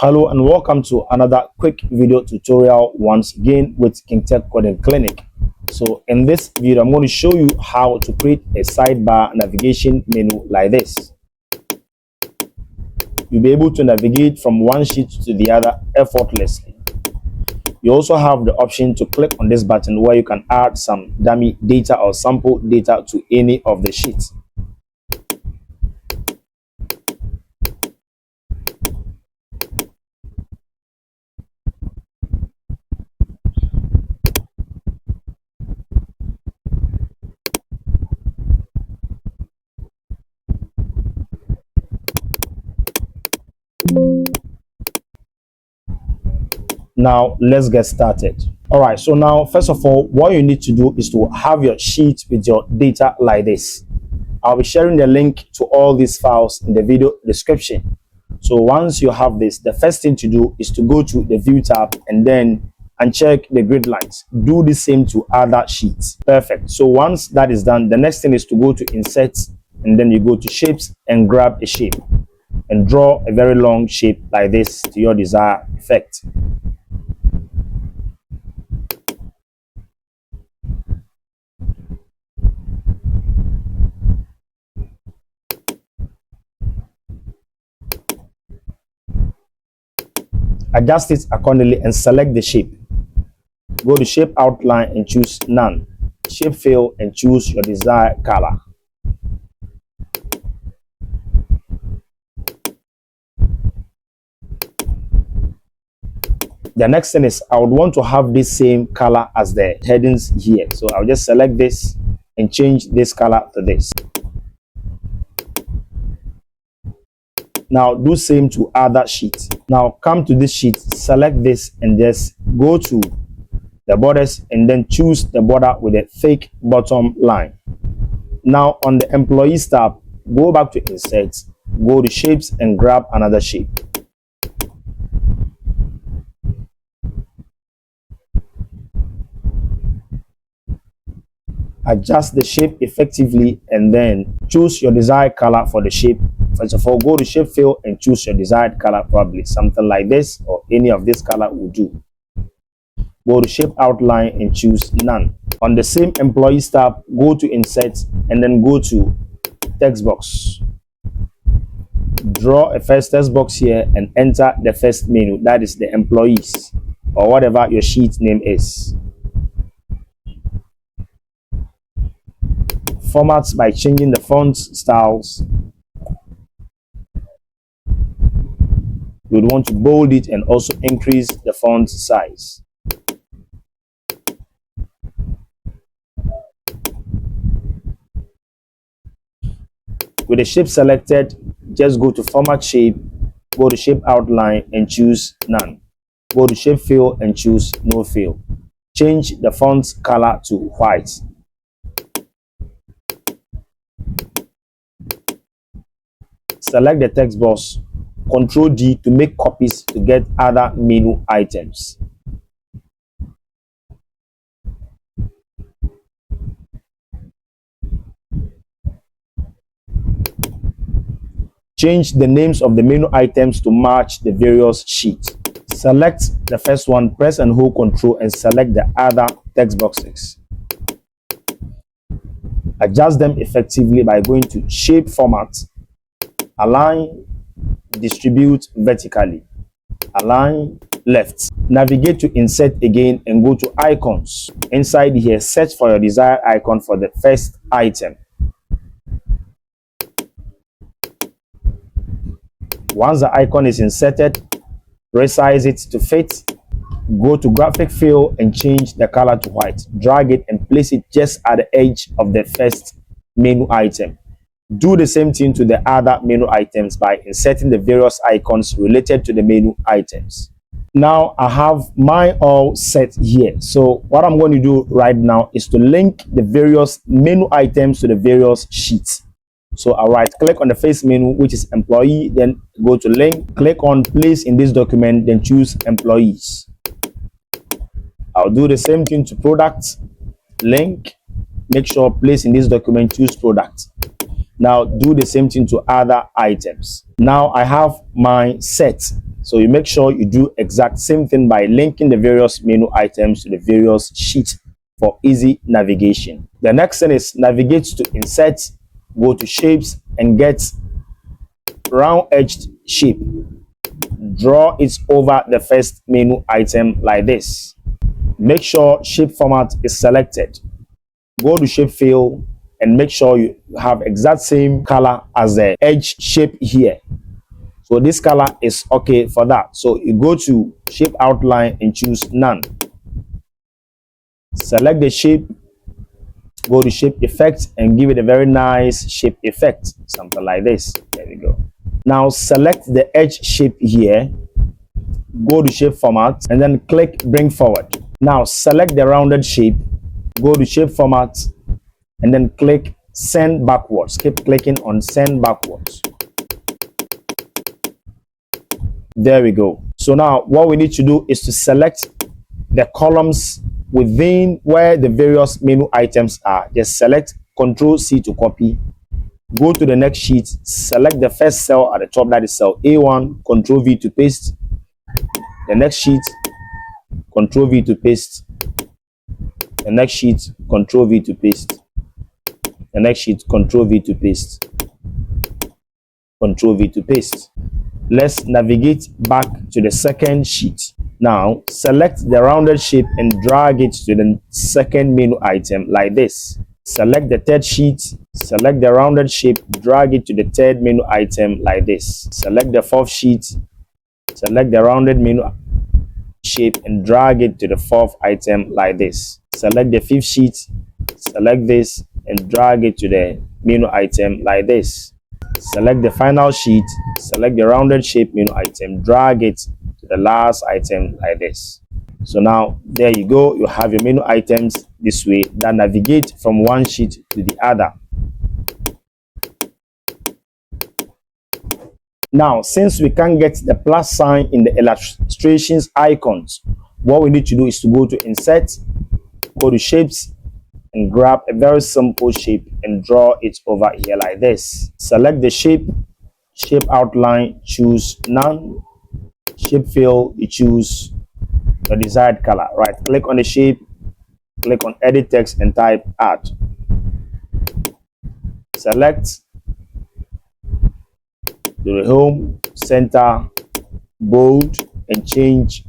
Hello and welcome to another quick video tutorial once again with King Tech Coding Clinic. So in this video, I'm going to show you how to create a sidebar navigation menu like this. You'll be able to navigate from one sheet to the other effortlessly. You also have the option to click on this button where you can add some dummy data or sample data to any of the sheets. Now let's get started. All right, so now first of all, what you need to do is to have your sheet with your data like this. I'll be sharing the link to all these files in the video description. So once you have this, the first thing to do is to go to the view tab and then uncheck the grid lines. Do the same to other sheets. Perfect. So once that is done, the next thing is to go to insert and then you go to shapes and grab a shape and draw a very long shape like this to your desired effect. Adjust it accordingly and select the shape. Go to shape outline and choose none. Shape fill and choose your desired color. The next thing is I would want to have this same color as the headings here. So I'll just select this and change this color to this. Now do same to other sheets. Now come to this sheet, select this and just go to the borders and then choose the border with a thick bottom line. Now on the employees tab, go back to insert, go to shapes and grab another shape. Adjust the shape effectively and then choose your desired color for the shape. First of all, go to shape fill and choose your desired color, probably something like this or any of this color will do. Go to shape outline and choose none. On the same employees tab, go to insert and then go to text box. Draw a first text box here and enter the first menu, that is the employees or whatever your sheet name is. Format by changing the font styles. You would want to bold it and also increase the font size. With the shape selected, just go to format shape, go to shape outline and choose none. Go to shape fill and choose no fill. Change the font color to white. Select the text box, Ctrl D to make copies to get other menu items. Change the names of the menu items to match the various sheets. Select the first one, press and hold Ctrl and select the other text boxes. Adjust them effectively by going to shape format, align, distribute vertically, align left. Navigate to insert again and go to icons. Inside here, search for your desired icon for the first item. Once the icon is inserted, resize it to fit. Go to graphic fill and change the color to white. Drag it and place it just at the edge of the first menu item. Do the same thing to the other menu items by inserting the various icons related to the menu items. Now I have mine all set here. So what I'm going to do right now is to link the various menu items to the various sheets. So I'll right click on the first menu, which is employee, then go to link, click on place in this document, then choose employees. I'll do the same thing to product, link, make sure place in this document, choose product. Now do the same thing to other items. Now I have my set. So you make sure you do exact same thing by linking the various menu items to the various sheets for easy navigation. The next thing is navigate to insert, go to shapes and get round edged shape. Draw it over the first menu item like this. Make sure shape format is selected. Go to shape fill and make sure you have exact same color as the edge shape here. So this color is okay for that. So you go to shape outline and choose none. Select the shape, go to shape effect and give it a very nice shape effect, something like this. There we go. Now select the edge shape here, go to shape format and then click bring forward. Now select the rounded shape, go to shape format and then click send backwards. Keep clicking on send backwards. There we go. So now what we need to do is to select the columns within where the various menu items are. Just select Ctrl C to copy. Go to the next sheet, select the first cell at the top, that is cell A1, Ctrl V to paste. The next sheet, Ctrl V to paste. The next sheet, Ctrl V to paste. The next sheet, Ctrl V to paste. Ctrl V to paste. Let's navigate back to the second sheet. Now, select the rounded shape and drag it to the second menu item like this. Select the third sheet, select the rounded shape, drag it to the third menu item like this. Select the fourth sheet, select the rounded menu shape and drag it to the fourth item like this. Select the fifth sheet, select this and drag it to the menu item like this. Select the final sheet, select the rounded shape menu item, drag it to the last item like this. So now there you go, you have your menu items this way that navigate from one sheet to the other. Now, since we can't get the plus sign in the illustrations icons, what we need to do is to go to insert, go to shapes and grab a very simple shape and draw it over here like this. Select the shape, shape outline, choose none, shape fill, you choose the desired color. Right click on the shape, click on edit text and type add. Select, to the home, center, bold and change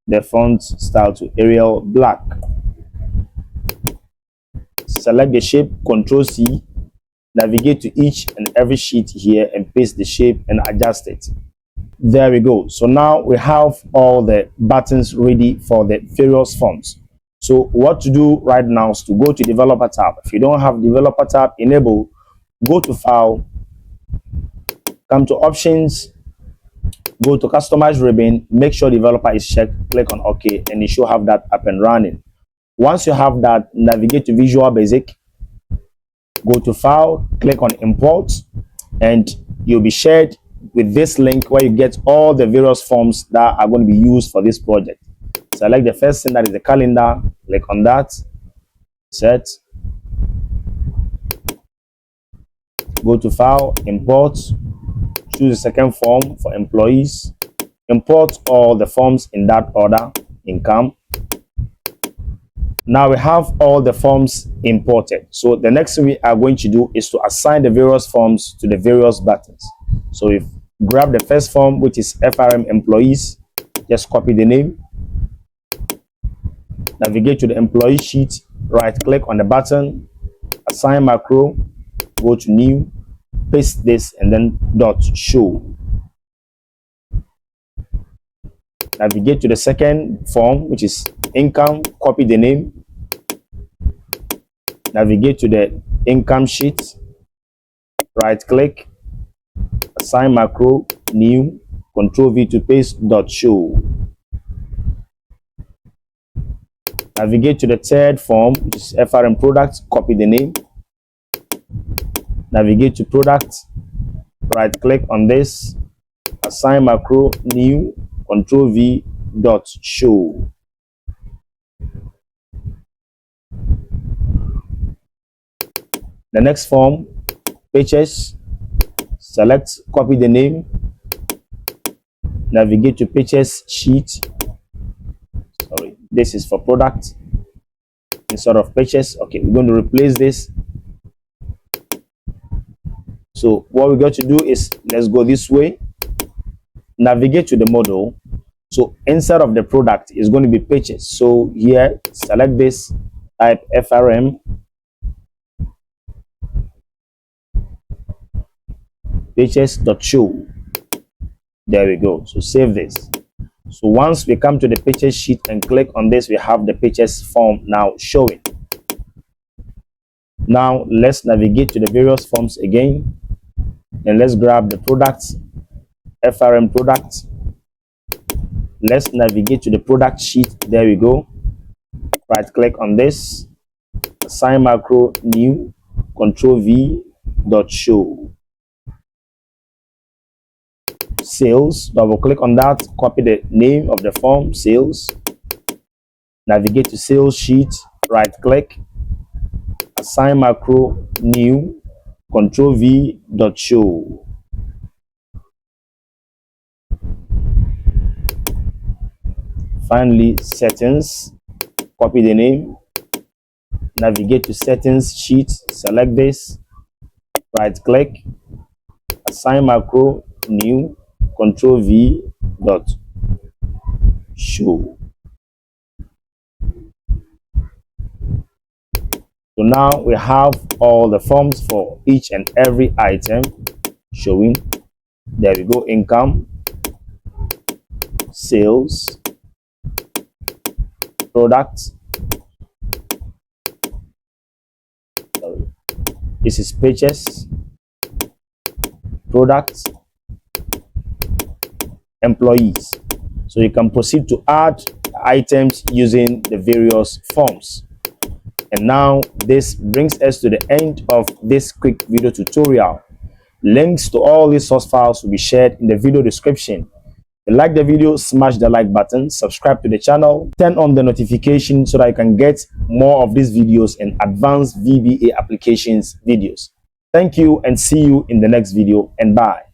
the font style to Arial black. Select the shape, Ctrl C, navigate to each and every sheet here and paste the shape and adjust it. There we go. So now we have all the buttons ready for the various forms. So what to do right now is to go to developer tab. If you don't have developer tab enabled, go to file, come to options, go to customize ribbon, make sure developer is checked, click on OK and you should have that up and running. Once you have that, navigate to Visual Basic, go to file, click on import and you'll be shared with this link where you get all the various forms that are going to be used for this project. Select the first thing, that is the calendar, click on that, set, go to file, import, choose the second form for employees, import all the forms in that order, income. Now we have all the forms imported. So the next thing we are going to do is to assign the various forms to the various buttons. So if grab the first form, which is FRM employees, just copy the name, navigate to the employee sheet, right click on the button, assign macro, go to new, paste this and then dot show. Navigate to the second form, which is income, copy the name, navigate to the income sheet, right click, assign macro, new, Ctrl V to paste, dot show. Navigate to the third form, which is FRM product, copy the name, navigate to product, right click on this, assign macro, new, Ctrl V, dot show. The next form, pages, select, copy the name, Navigate to pictures sheet. Sorry, this is for product instead of pictures. Okay, we're going to replace this. So what we got to do is, let's go this way. Navigate to the model. So instead of the product, it's going to be pictures. So here, select this, type FRM, pictures.show. There we go. So save this. So once we come to the pictures sheet and click on this, we have the pictures form now showing. Now let's navigate to the various forms again, and let's grab the products, FRM product. Let's navigate to the product sheet. There we go. Right click on this, assign macro, new, control V, dot show. Sales, double click on that, copy the name of the form, sales. Navigate to sales sheet, right click, assign macro, new, control V, dot show. Finally, settings, copy the name, navigate to settings sheet, select this, right click, assign macro, new, control V, dot show. So now we have all the forms for each and every item showing. There we go. Income, sales, products. Sorry. This is purchase, products, employees. So you can proceed to add items using the various forms. And now this brings us to the end of this quick video tutorial. Links to all these source files will be shared in the video description. If you like the video, smash the like button, subscribe to the channel, turn on the notification so that you can get more of these videos and advanced VBA applications videos. Thank you and see you in the next video, and bye.